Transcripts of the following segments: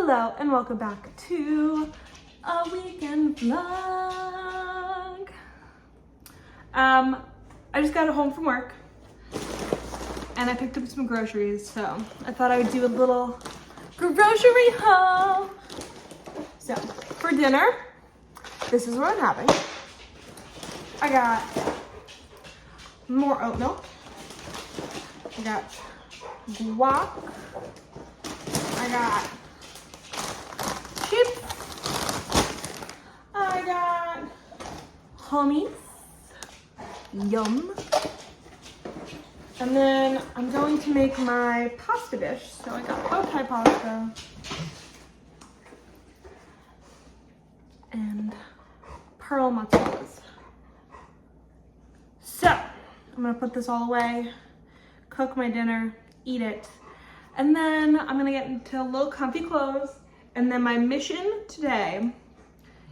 Hello and welcome back to a weekend vlog. I just got home from work and I picked up some groceries, so I thought I would do a little grocery haul. So for dinner, this is what I'm having. I got more oat milk. I got guac. I got chips. I got hummus. Yum. And then I'm going to make my pasta dish. So I got bow tie pasta and pearl mozzarella's. So I'm gonna put this all away, cook my dinner, eat it, and then I'm gonna get into a little comfy clothes. And then my mission today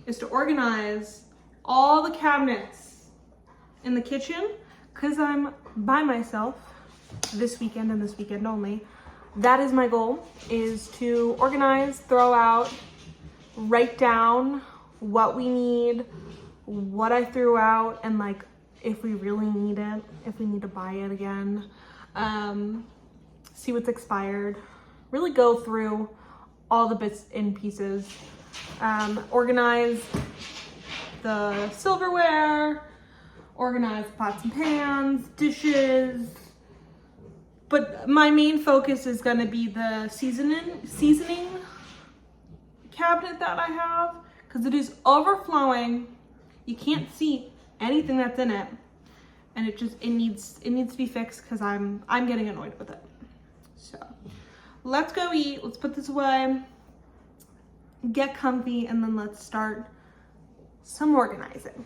is to organize all the cabinets in the kitchen because I'm by myself this weekend and this weekend only. That is my goal, is to organize, throw out, write down what we need, what I threw out, and like if we really need it, if we need to buy it again, see what's expired, really go through all the bits and pieces, organize the silverware, organize pots and pans, dishes, but my main focus is going to be the seasoning cabinet that I have, because it is overflowing. You can't see anything that's in it, and it needs to be fixed because I'm getting annoyed with it. So let's go eat, let's put this away, get comfy, and then let's start some organizing.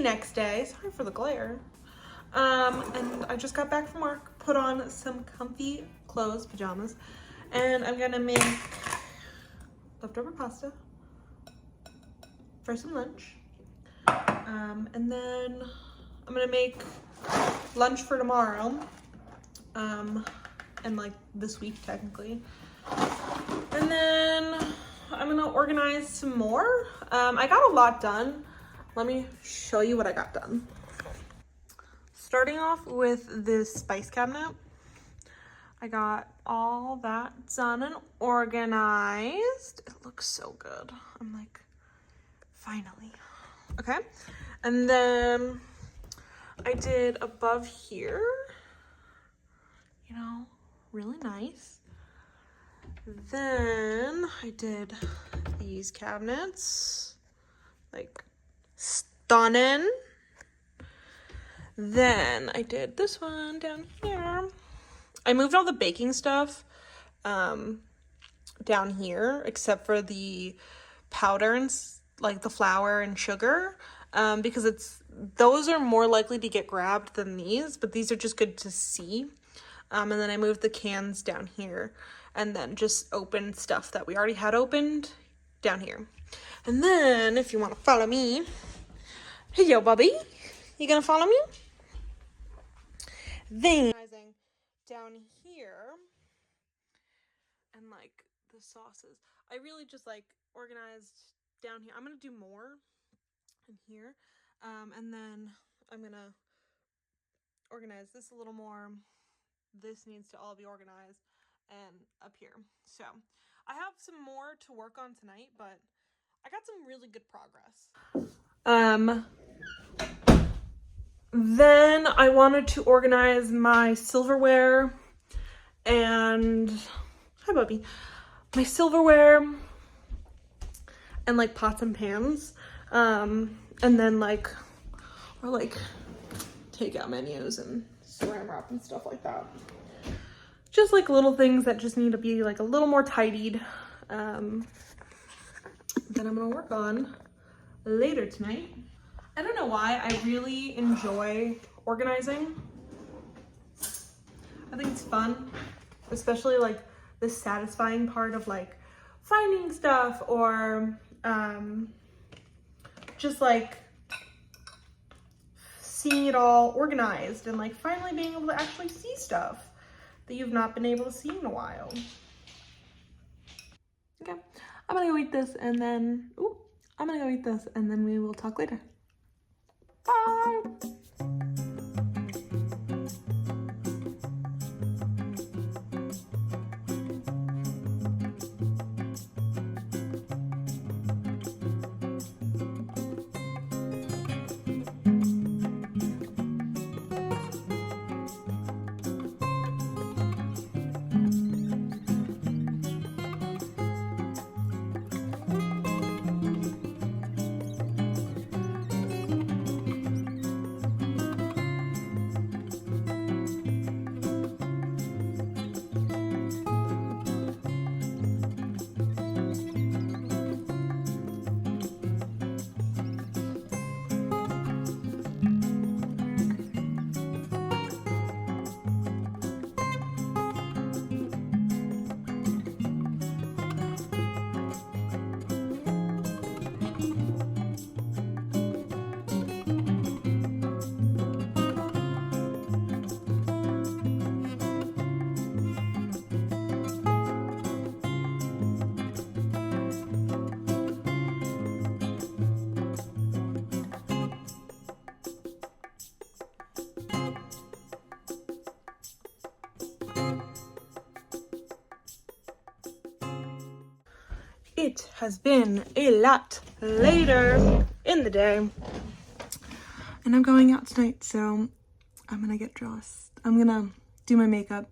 Next day, sorry for the glare, and I just got back from work, put on some comfy clothes, pajamas, And I'm gonna make leftover pasta for some lunch. And then I'm gonna make lunch for tomorrow. And like this week technically. And then I'm gonna organize some more. I got a lot done. Let me show you what I got done. Starting off with this spice cabinet. I got all that done and organized. It looks so good. I'm like, finally. Okay. And then I did above here, you know, really nice. Then I did these cabinets, like stunning. Then I did this one down here. I moved all the baking stuff down here, except for the powder and like the flour and sugar, because those are more likely to get grabbed than these, but these are just good to see. And then I moved the cans down here, and then just opened stuff that we already had opened down here. And then if you want to follow me, hey yo Bobby, you gonna follow me? Then down here, and like the sauces, I really just like organized down here. I'm gonna do more in here, and then I'm gonna organize this a little more. This needs to all be organized, and up here. So I have some more to work on tonight, but I got some really good progress. Then I wanted to organize my silverware and, hi Bubby, my silverware and like pots and pans, and then like, or like takeout menus and saran wrap and stuff like that. Just like little things that just need to be like a little more tidied, that I'm gonna work on later tonight. I don't know why, I really enjoy organizing. I think it's fun, especially like the satisfying part of like finding stuff, or just like seeing it all organized and like finally being able to actually see stuff that you've not been able to see in a while. Okay, I'm gonna go eat this and then, we will talk later. Bye. It has been a lot later in the day, and I'm going out tonight, so I'm gonna get dressed. I'm gonna do my makeup.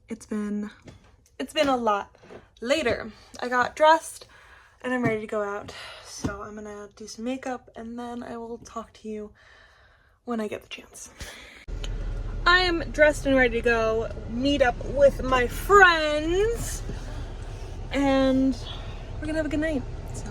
It's been a lot later. I got dressed and I'm ready to go out, so I'm gonna do some makeup and then I will talk to you when I get the chance. I am dressed and ready to go meet up with my friends, and we're gonna have a good night. So